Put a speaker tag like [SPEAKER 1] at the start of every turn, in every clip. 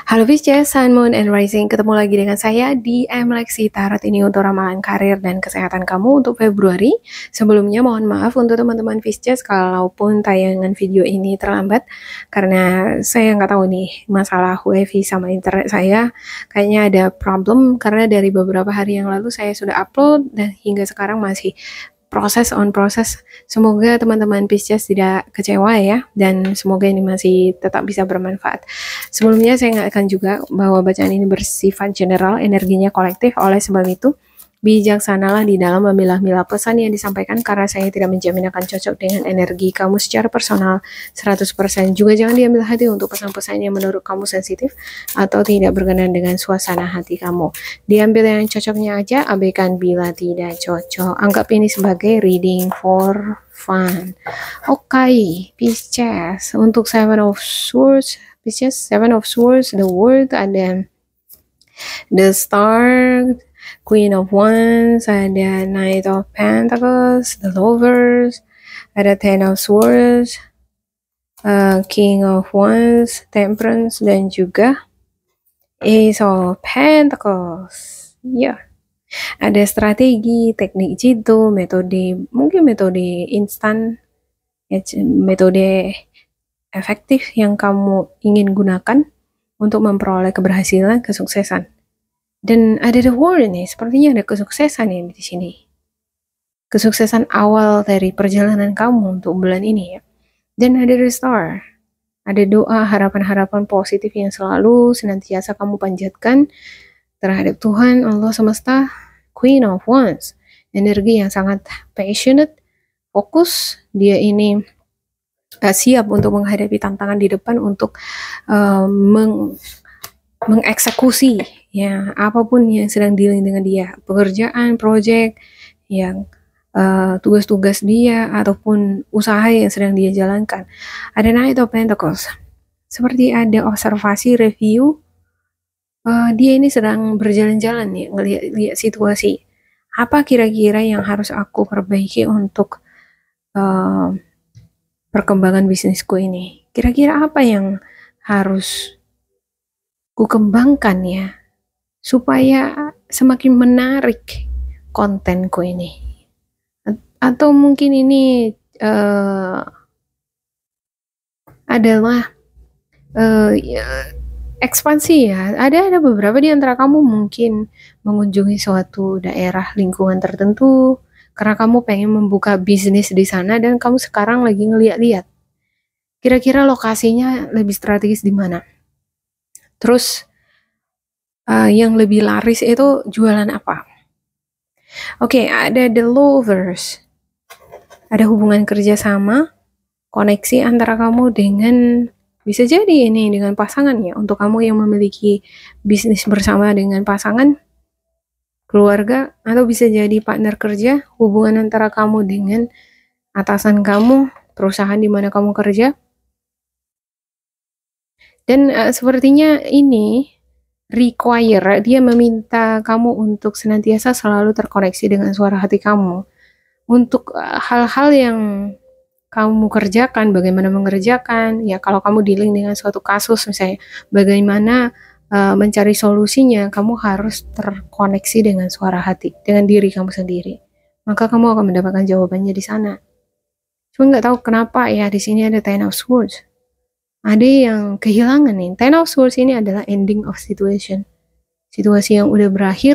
[SPEAKER 1] Halo Pisces, Sun, Moon, and Rising. Ketemu lagi dengan saya di Lexi Tarot ini untuk ramalan karir dan kesehatan kamu untuk Februari. Sebelumnya mohon maaf untuk teman-teman Pisces kalaupun tayangan video ini terlambat karena saya nggak tahu nih masalah wifi sama internet saya kayaknya ada problem karena dari beberapa hari yang lalu saya sudah upload dan hingga sekarang masih proses on proses. Semoga teman-teman Pisces tidak kecewa ya, dan semoga ini masih tetap bisa bermanfaat. Sebelumnya saya nggak akan juga bahwa bacaan ini bersifat general, energinya kolektif, oleh sebab itu bijaksanalah di dalam memilah-milah pesan yang disampaikan karena saya tidak menjamin akan cocok dengan energi kamu secara personal 100%. Juga jangan diambil hati untuk pesan-pesan yang menurut kamu sensitif atau tidak berkenan dengan suasana hati kamu. Diambil yang cocoknya aja, abaikan bila tidak cocok. Anggap ini sebagai reading for fun. Oke, Pisces. Untuk Seven of Swords, Pisces, Seven of Swords, the World, ada the Star, Queen of Wands, ada Knight of Pentacles, the Lovers, ada Ten of Swords, King of Wands, Temperance, dan juga Ace of Pentacles. Ya, ada strategi, teknik jitu, metode, mungkin metode instan, metode efektif yang kamu ingin gunakan untuk memperoleh keberhasilan, kesuksesan. Dan ada the world nih, sepertinya ada kesuksesan nih di sini. Kesuksesan awal dari perjalanan kamu untuk bulan ini ya. Dan ada the star. Ada doa, harapan-harapan positif yang selalu senantiasa kamu panjatkan terhadap Tuhan, Allah semesta. Queen of Wands. Energi yang sangat passionate, fokus. Dia ini siap untuk menghadapi tantangan di depan untuk mengeksekusi ya apapun yang sedang dealing dengan dia, pekerjaan, proyek yang tugas-tugas dia ataupun usaha yang sedang dia jalankan. Ada Knight of Pentacles, seperti ada observasi, review. Dia ini sedang berjalan-jalan nih, ngelihat situasi. Apa kira-kira yang harus aku perbaiki untuk perkembangan bisnisku ini? Kira-kira apa yang harus ku kembangkan ya supaya semakin menarik kontenku ini, atau mungkin ini adalah ekspansi ya. Ada beberapa di antara kamu mungkin mengunjungi suatu daerah lingkungan tertentu karena kamu pengen membuka bisnis di sana dan kamu sekarang lagi ngeliat-liat kira-kira lokasinya lebih strategis di mana. Terus yang lebih laris itu jualan apa? Oke, ada the lovers. Ada hubungan kerjasama, koneksi antara kamu dengan, bisa jadi ini dengan pasangan ya. Untuk kamu yang memiliki bisnis bersama dengan pasangan, keluarga, atau bisa jadi partner kerja, hubungan antara kamu dengan atasan kamu, perusahaan di mana kamu kerja. Dan sepertinya ini require, dia meminta kamu untuk senantiasa selalu terkoneksi dengan suara hati kamu untuk hal-hal yang kamu kerjakan, bagaimana mengerjakan ya. Kalau kamu dealing dengan suatu kasus misalnya, bagaimana mencari solusinya, kamu harus terkoneksi dengan suara hati, dengan diri kamu sendiri, maka kamu akan mendapatkan jawabannya di sana. Cuma nggak tahu kenapa ya di sini ada Ten of Swords. Ada yang kehilangan nih. Ten of Swords ini adalah ending of situation. Situasi yang udah berakhir,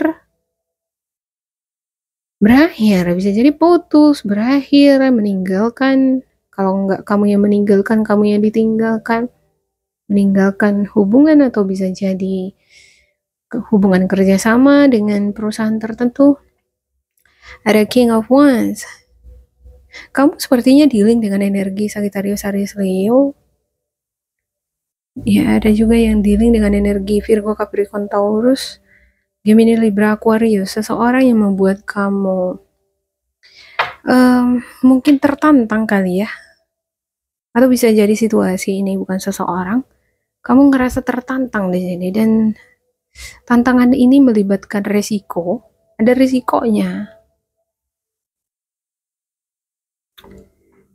[SPEAKER 1] bisa jadi putus, berakhir, meninggalkan. Kalau nggak kamu yang meninggalkan, kamu yang ditinggalkan. Meninggalkan hubungan atau bisa jadi hubungan kerjasama dengan perusahaan tertentu. Ada King of Wands. Kamu sepertinya dealing dengan energi Sagittarius, Aries, Leo. Ya, ada juga yang dealing dengan energi Virgo, Capricorn, Taurus, Gemini, Libra, Aquarius. Seseorang yang membuat kamu mungkin tertantang kali ya. Atau bisa jadi situasi ini bukan seseorang. Kamu ngerasa tertantang di sini dan tantangan ini melibatkan resiko. Ada risikonya.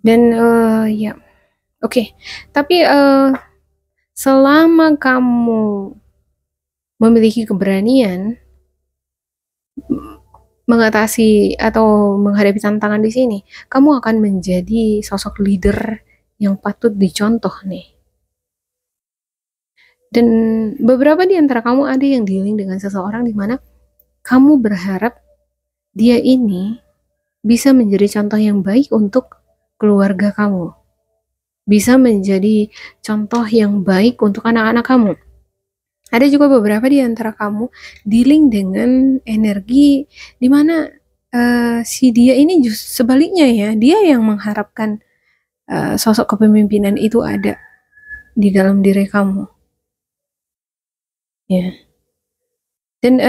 [SPEAKER 1] Dan ya, oke. Tapi selama kamu memiliki keberanian mengatasi atau menghadapi tantangan di sini, kamu akan menjadi sosok leader yang patut dicontoh nih. Dan beberapa di antara kamu ada yang dealing dengan seseorang di mana kamu berharap dia ini bisa menjadi contoh yang baik untuk keluarga kamu, bisa menjadi contoh yang baik untuk anak-anak kamu. Ada juga beberapa di antara kamu dealing dengan energi di mana si dia ini sebaliknya ya, dia yang mengharapkan sosok kepemimpinan itu ada di dalam diri kamu. Ya. Dan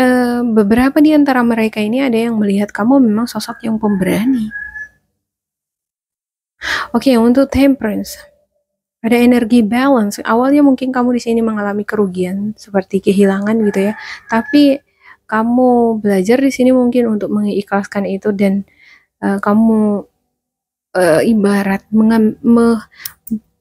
[SPEAKER 1] beberapa di antara mereka ini ada yang melihat kamu memang sosok yang pemberani. Oke, untuk temperance. Ada energi balance. Awalnya mungkin kamu di sini mengalami kerugian seperti kehilangan gitu ya. Tapi kamu belajar di sini mungkin untuk mengikhlaskan itu dan kamu ibarat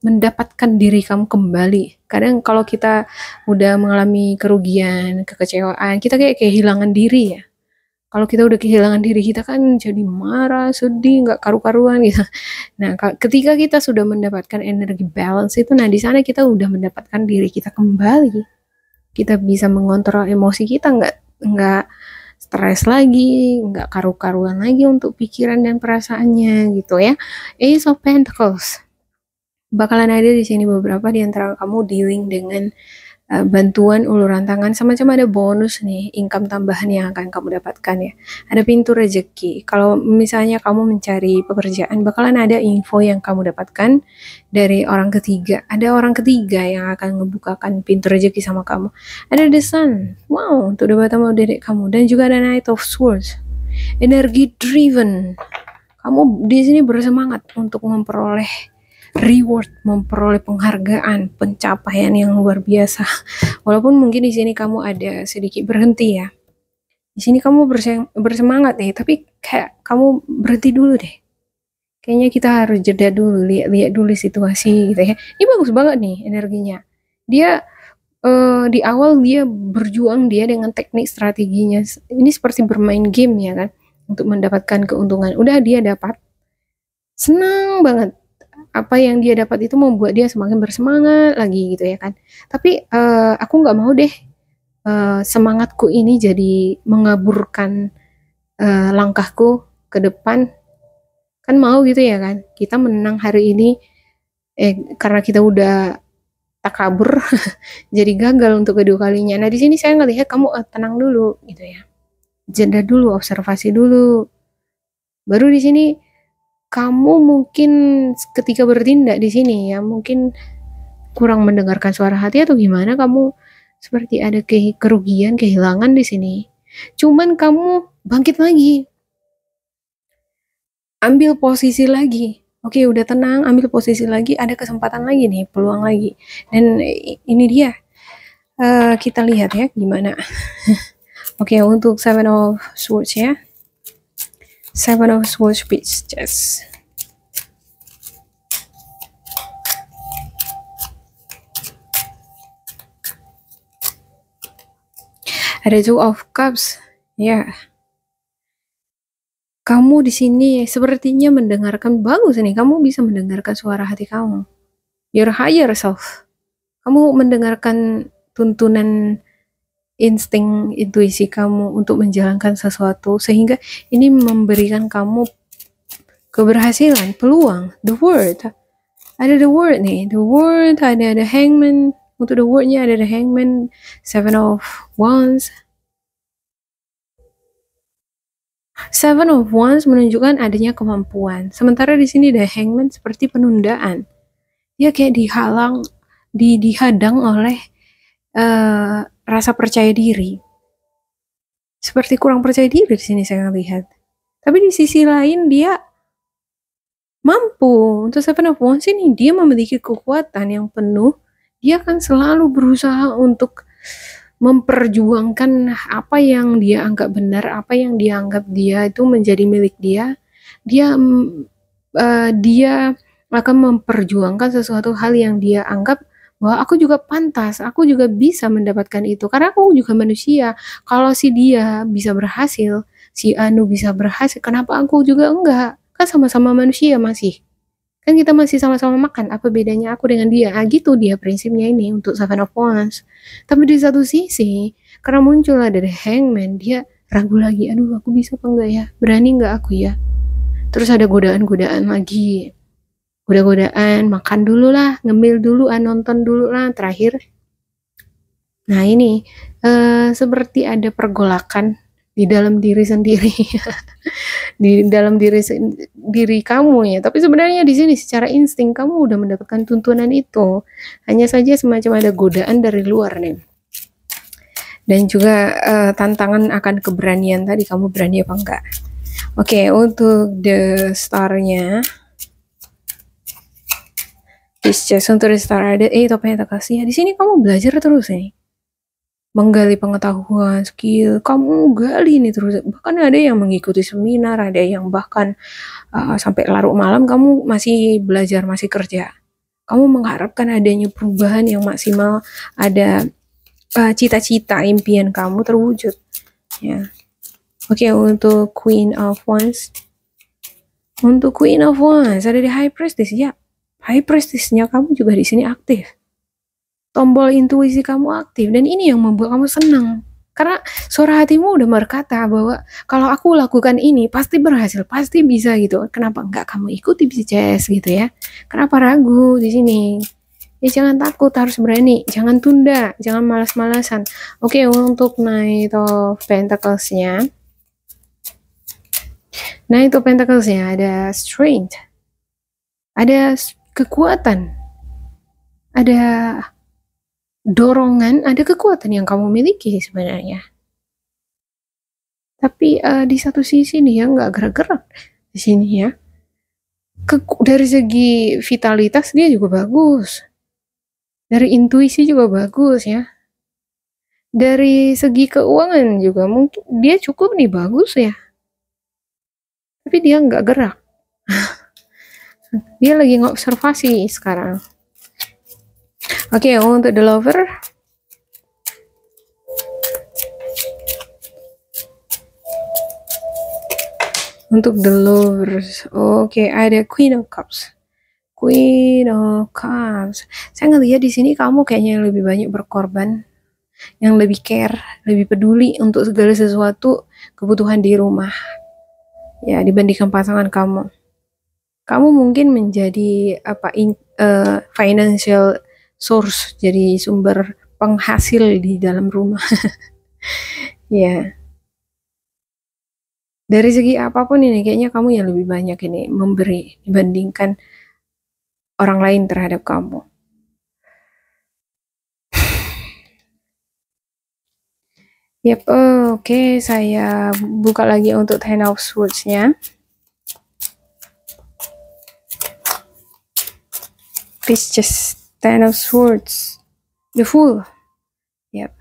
[SPEAKER 1] mendapatkan diri kamu kembali. Kadang kalau kita udah mengalami kerugian, kekecewaan, kita kayak kehilangan diri ya. Kalau kita udah kehilangan diri kita kan jadi marah, sedih, nggak karu-karuan gitu. Nah, ketika kita sudah mendapatkan energi balance itu, nah di sana kita udah mendapatkan diri kita kembali. Kita bisa mengontrol emosi kita, nggak stres lagi, nggak karu-karuan lagi untuk pikiran dan perasaannya gitu ya. Ace of Pentacles. Bakalan ada di sini beberapa di antara kamu dealing dengan bantuan uluran tangan, semacam ada bonus nih, income tambahan yang akan kamu dapatkan ya. Ada pintu rezeki. Kalau misalnya kamu mencari pekerjaan, bakalan ada info yang kamu dapatkan dari orang ketiga. Ada orang ketiga yang akan ngebukakan pintu rezeki sama kamu. Ada the sun. Wow, untuk debat sama dedek kamu. Dan juga ada Knight of Swords. Energi driven. Kamu di sini bersemangat untuk memperoleh reward, memperoleh penghargaan, pencapaian yang luar biasa. Walaupun mungkin di sini kamu ada sedikit berhenti ya. Di sini kamu bersemangat nih, tapi kayak kamu berhenti dulu deh. Kayaknya kita harus jeda dulu, lihat dulu situasi gitu ya. Ini bagus banget nih energinya. Dia di awal dia berjuang dia dengan teknik strateginya. Ini seperti bermain game ya kan, untuk mendapatkan keuntungan. Udah dia dapat, senang banget. Apa yang dia dapat itu membuat dia semakin bersemangat lagi gitu ya kan. Tapi aku nggak mau deh semangatku ini jadi mengaburkan langkahku ke depan. Kan mau gitu ya kan. Kita menang hari ini karena kita udah takabur jadi gagal untuk kedua kalinya. Nah, di sini saya ngelihat kamu tenang dulu gitu ya. Jeda dulu, observasi dulu. Baru di sini kamu mungkin ketika bertindak di sini ya mungkin kurang mendengarkan suara hati atau gimana, kamu seperti ada kerugian, kehilangan di sini. Cuman kamu bangkit lagi. Ambil posisi lagi. Oke, udah tenang, ambil posisi lagi, ada kesempatan lagi nih, peluang lagi. Dan ini dia. Kita lihat ya gimana. Oke, untuk Seven of Swords ya. Seven of Swords Pictures. Ada Two of Cups. Ya. Kamu di sini sepertinya mendengarkan bagus nih. Kamu bisa mendengarkan suara hati kamu. Your higher self. Kamu mendengarkan tuntunan insting intuisi kamu untuk menjalankan sesuatu sehingga ini memberikan kamu keberhasilan, peluang. The Word. Ada The Word nih. The Word, ada The Hangman. Untuk The Word-nya ada The Hangman, Seven of Wands. Seven of Wands menunjukkan adanya kemampuan. Sementara di sini The Hangman seperti penundaan. Dia kayak dihadang oleh rasa percaya diri. Seperti kurang percaya diri di sini saya lihat. Tapi di sisi lain dia mampu. Untuk Seven of Wands ini dia memiliki kekuatan yang penuh. Dia akan selalu berusaha untuk memperjuangkan apa yang dia anggap benar, apa yang dia anggap dia itu menjadi milik dia. Dia akan memperjuangkan sesuatu hal yang dia anggap bahwa aku juga pantas, aku juga bisa mendapatkan itu karena aku juga manusia. Kalau si dia bisa berhasil, si Anu bisa berhasil, kenapa aku juga enggak? Kan sama-sama manusia masih. Kan kita masih sama-sama makan, apa bedanya aku dengan dia? Ah, gitu dia prinsipnya ini untuk Seven of Wands. Tapi di satu sisi, karena muncul ada The Hangman, dia ragu lagi, aduh aku bisa apa enggak ya? Berani enggak aku ya? Terus ada godaan-godaan lagi. Goda-godaan, makan dulu lah, ngemil dulu, nonton dulu lah, terakhir. Nah ini, seperti ada pergolakan di dalam diri sendiri. Di dalam diri kamu ya. Tapi sebenarnya di sini secara insting kamu udah mendapatkan tuntunan itu. Hanya saja semacam ada godaan dari luar nih. Dan juga tantangan akan keberanian tadi, kamu berani apa enggak. Oke, untuk the star-nya Pisces untuk the star ada topeng kasih ya. Di sini kamu belajar terus nih. Menggali pengetahuan, skill, kamu gali nih terus. Bahkan ada yang mengikuti seminar, ada yang bahkan sampai larut malam kamu masih belajar, masih kerja. Kamu mengharapkan adanya perubahan yang maksimal, ada cita-cita, impian kamu terwujud. Ya. Oke, untuk Queen of Wands. Untuk Queen of Wands ada di High Priestess ya. High Priestess-nya kamu juga di sini aktif. Tombol intuisi kamu aktif dan ini yang membuat kamu senang. Karena suara hatimu udah berkata bahwa kalau aku lakukan ini pasti berhasil, pasti bisa gitu. Kenapa enggak kamu ikuti Pisces gitu ya? Kenapa ragu di sini? Ya jangan takut, harus berani, jangan tunda, jangan malas-malasan. Oke, untuk Knight of Pentacles-nya. Knight of Pentacles-nya ada strength, ada kekuatan, ada dorongan, ada kekuatan yang kamu miliki sebenarnya. Tapi di satu sisi dia nggak gerak-gerak di sini ya. Dari segi vitalitas dia juga bagus. Dari intuisi juga bagus ya. Dari segi keuangan juga mungkin dia cukup nih, bagus ya. Tapi dia nggak gerak. Dia lagi ngobservasi sekarang. Oke, untuk the lover. Untuk the lovers, oke, ada Queen of Cups. Queen of Cups. Saya ngelihat di sini kamu kayaknya lebih banyak berkorban, yang lebih care, lebih peduli untuk segala sesuatu kebutuhan di rumah. Ya, dibandingkan pasangan kamu. Kamu mungkin menjadi financial source, jadi sumber penghasil di dalam rumah. Ya. Dari segi apapun ini kayaknya kamu yang lebih banyak ini memberi dibandingkan orang lain terhadap kamu. Yap, oke, saya buka lagi untuk Ten of Swords-nya. Pisces, Ten of Swords, the Fool. Yap.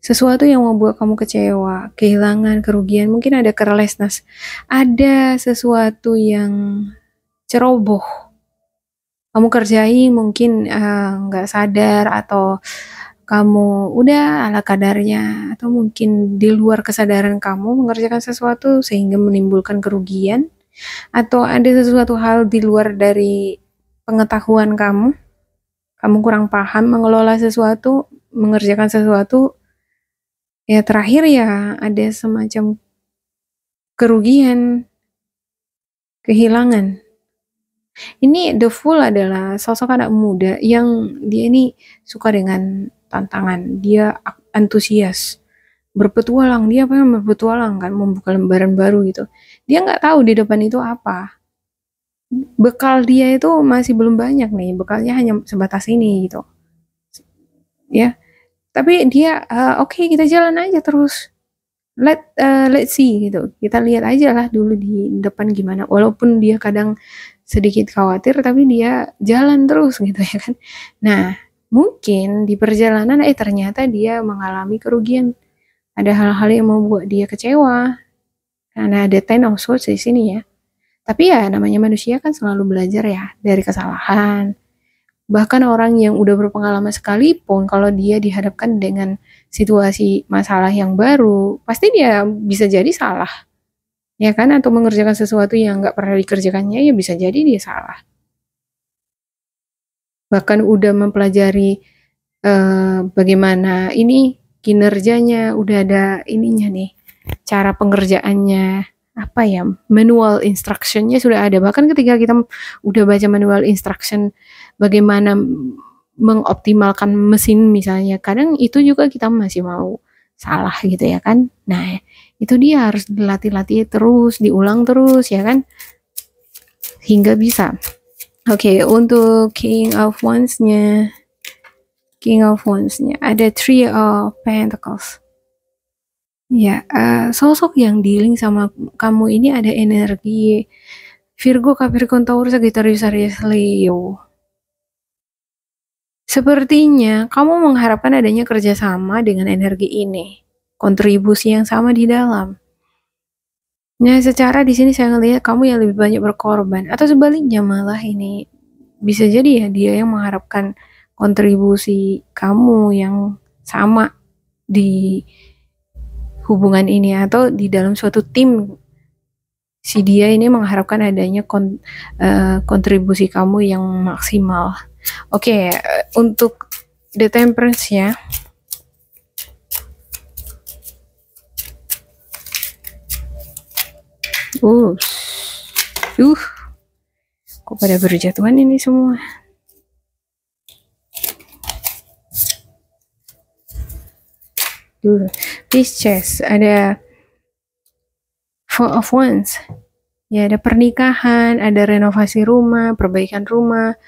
[SPEAKER 1] Sesuatu yang membuat kamu kecewa, kehilangan, kerugian, mungkin ada carelessness, ada sesuatu yang ceroboh kamu kerjain, mungkin nggak sadar, atau kamu udah ala kadarnya, atau mungkin di luar kesadaran kamu mengerjakan sesuatu sehingga menimbulkan kerugian, atau ada sesuatu hal di luar dari pengetahuan kamu kurang paham mengelola sesuatu, mengerjakan sesuatu. Ya terakhir ya ada semacam kerugian, kehilangan. Ini the Fool adalah sosok anak muda yang dia ini suka dengan tantangan, dia antusias, berpetualang, dia pengen berpetualang kan, membuka lembaran baru gitu. Dia nggak tahu di depan itu apa. Bekal dia itu masih belum banyak nih, bekalnya hanya sebatas ini gitu. Ya, tapi dia oke, kita jalan aja terus. Let's see gitu. Kita lihat aja lah dulu di depan gimana. Walaupun dia kadang sedikit khawatir, tapi dia jalan terus gitu ya kan. Nah, mungkin di perjalanan ternyata dia mengalami kerugian. Ada hal-hal yang membuat dia kecewa. Karena ada Ten of Swords di sini ya. Tapi ya namanya manusia kan selalu belajar ya dari kesalahan. Bahkan orang yang udah berpengalaman sekalipun, kalau dia dihadapkan dengan situasi masalah yang baru, pasti dia bisa jadi salah, ya kan? Atau mengerjakan sesuatu yang nggak pernah dikerjakannya, ya bisa jadi dia salah. Bahkan udah mempelajari bagaimana ini kinerjanya, udah ada ininya nih, cara pengerjaannya, apa ya, manual instructionnya sudah ada. Bahkan ketika kita udah baca manual instruction bagaimana mengoptimalkan mesin misalnya, kadang itu juga kita masih mau salah gitu ya kan. Nah itu dia harus dilatih-latih terus, diulang terus ya kan, hingga bisa. Oke, untuk King of Wands-nya ada Three of Pentacles. Ya, sosok yang dealing sama kamu ini ada energi Virgo, Capricorn, Taurus, Sagittarius, Aries, Leo. Sepertinya kamu mengharapkan adanya kerjasama dengan energi ini, kontribusi yang sama di dalam. Nah, secara di sini saya ngelihat kamu yang lebih banyak berkorban, atau sebaliknya malah ini bisa jadi ya dia yang mengharapkan kontribusi kamu yang sama di hubungan ini, atau di dalam suatu tim si dia ini mengharapkan adanya kontribusi kamu yang maksimal. Oke, untuk The Temperance ya. Kok pada berjatuhan ini semua. Pisces, ada Four of Wands. Ya, ada pernikahan, ada renovasi rumah, perbaikan rumah,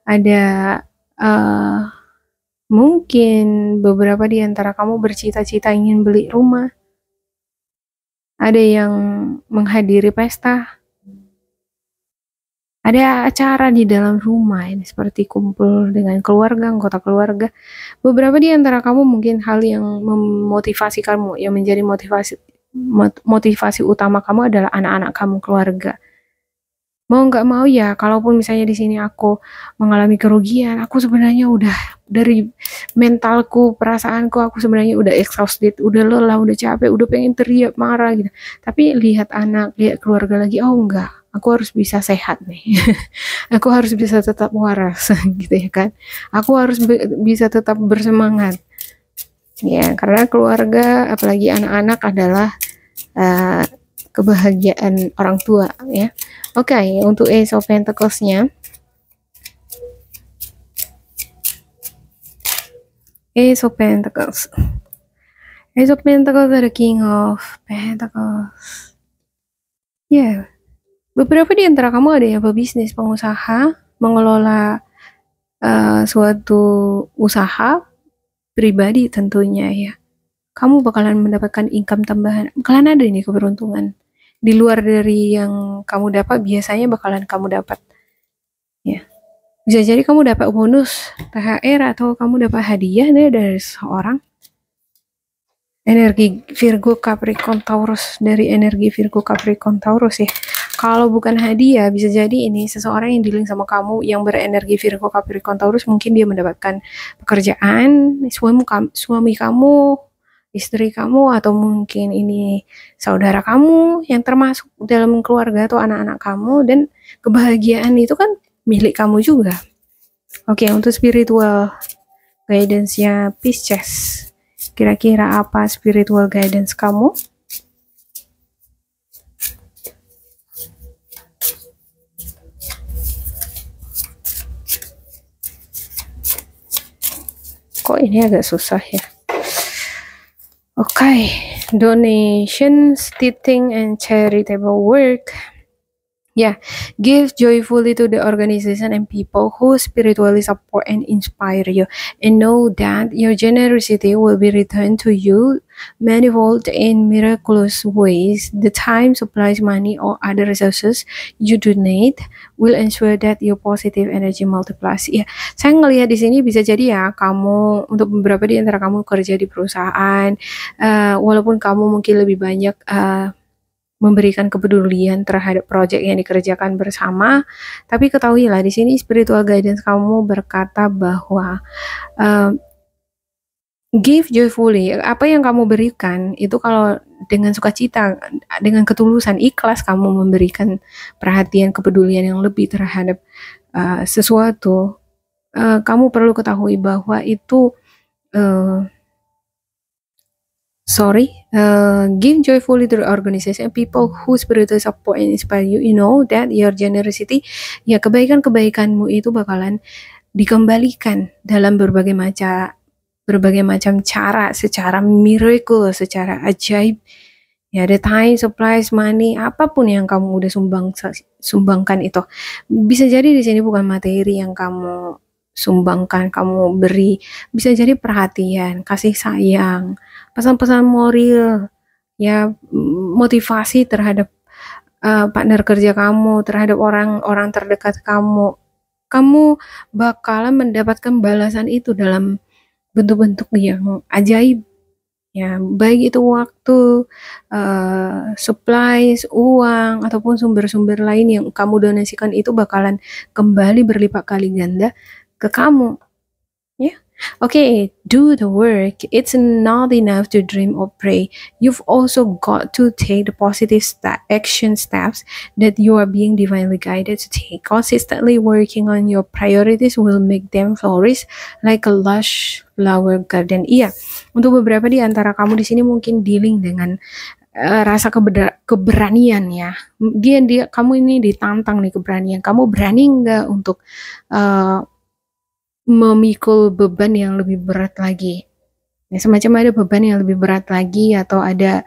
[SPEAKER 1] ada mungkin beberapa di antara kamu bercita-cita ingin beli rumah. Ada yang menghadiri pesta. Ada acara di dalam rumah ini seperti kumpul dengan keluarga, anggota keluarga. Beberapa di antara kamu mungkin hal yang memotivasi kamu, yang menjadi motivasi utama kamu adalah anak-anak kamu, keluarga. Mau nggak mau ya, kalaupun misalnya di sini aku mengalami kerugian, aku sebenarnya udah dari mentalku, perasaanku, aku sebenarnya udah exhausted, udah lelah, udah capek, udah pengen teriak, marah gitu. Tapi lihat anak, lihat keluarga lagi, oh enggak, aku harus bisa sehat nih. Aku harus bisa tetap waras gitu ya kan. Aku harus bisa tetap bersemangat. Ya, karena keluarga, apalagi anak-anak adalah kebahagiaan orang tua ya. Oke, untuk Ace of Pentacles-nya. Ace of Pentacles. Ace of Pentacles ada King of Pentacles. Ya, beberapa di antara kamu ada yang pebisnis, pengusaha, mengelola suatu usaha pribadi tentunya ya. Kamu bakalan mendapatkan income tambahan, bakalan ada ini keberuntungan. Di luar dari yang kamu dapat, biasanya bakalan kamu dapat. Ya. Bisa jadi kamu dapat bonus THR atau kamu dapat hadiah dari seseorang. Energi Virgo, Capricorn, Taurus, dari energi Virgo, Capricorn, Taurus ya. Kalau bukan hadiah, bisa jadi ini seseorang yang dealing sama kamu yang berenergi Virgo, Capricorn, Taurus, mungkin dia mendapatkan pekerjaan, suami kamu, istri kamu, atau mungkin ini saudara kamu yang termasuk dalam keluarga atau anak-anak kamu, dan kebahagiaan itu kan milik kamu juga. Oke, untuk spiritual guidance-nya Pisces, kira-kira apa spiritual guidance kamu? Kok ini agak susah ya? Okay, donations, teaching, and charitable work. Yeah, give joyfully to the organization and people who spiritually support and inspire you, and know that your generosity will be returned to you manifold in miraculous ways. The time, supplies, money, or other resources you donate will ensure that your positive energy multiplies. Ya, saya ngelihat di sini bisa jadi ya kamu, untuk beberapa di antara kamu kerja di perusahaan, walaupun kamu mungkin lebih banyak memberikan kepedulian terhadap proyek yang dikerjakan bersama. Tapi ketahuilah di sini spiritual guidance kamu berkata bahwa give joyfully. Apa yang kamu berikan itu kalau dengan sukacita, dengan ketulusan, ikhlas kamu memberikan perhatian, kepedulian yang lebih terhadap sesuatu, kamu perlu ketahui bahwa itu give joyfully to the organization people who spiritually support and inspire you. You know that your generosity, ya kebaikan-kebaikanmu itu bakalan dikembalikan dalam berbagai macam cara, secara miracle, secara ajaib. Ya, the time, supplies, money, apapun yang kamu udah sumbangkan itu. Bisa jadi di sini bukan materi yang kamu sumbangkan, kamu beri. Bisa jadi perhatian, kasih sayang, pesan-pesan moral, ya, motivasi terhadap partner kerja kamu, terhadap orang-orang terdekat kamu. Kamu bakalan mendapatkan balasan itu dalam bentuk-bentuk yang ajaib, ya, baik itu waktu, supplies, uang, ataupun sumber-sumber lain yang kamu donasikan itu bakalan kembali berlipat kali ganda ke kamu, ya. Okay, do the work. It's not enough to dream or pray. You've also got to take the positive action steps that you are being divinely guided to take. Consistently working on your priorities will make them flourish like a lush flower garden. Iya, untuk beberapa di antara kamu di sini mungkin dealing dengan rasa keberanian, ya. Kamu ini ditantang nih keberanian. Kamu berani nggak untuk memikul beban yang lebih berat lagi, ya, semacam ada beban yang lebih berat lagi, atau ada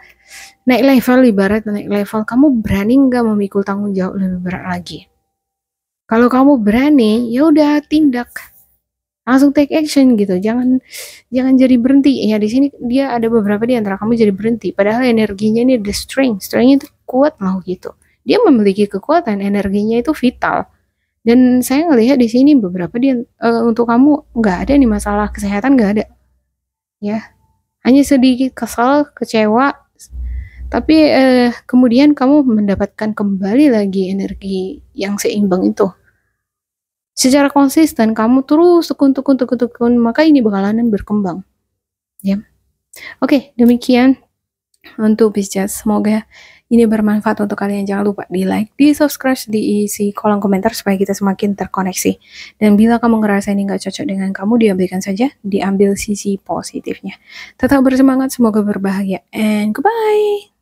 [SPEAKER 1] naik level, kamu berani nggak memikul tanggung jawab lebih berat lagi? Kalau kamu berani, ya udah tindak, langsung take action gitu, jangan jadi berhenti. Ya, di sini dia ada beberapa di antara kamu jadi berhenti, padahal energinya ini the strength itu kuat loh gitu, dia memiliki kekuatan, energinya itu vital. Dan saya ngelihat di sini beberapa untuk kamu nggak ada nih masalah kesehatan, nggak ada, ya. Hanya sedikit kesal, kecewa, tapi kemudian kamu mendapatkan kembali lagi energi yang seimbang itu. Secara konsisten kamu terus tekun, maka ini bakalan berkembang, ya. Oke, demikian untuk Pisces. Semoga ini bermanfaat untuk kalian. Jangan lupa di like, di subscribe, diisi kolom komentar supaya kita semakin terkoneksi. Dan bila kamu ngerasa ini nggak cocok dengan kamu, diabaikan saja, diambil sisi positifnya. Tetap bersemangat, semoga berbahagia, and goodbye.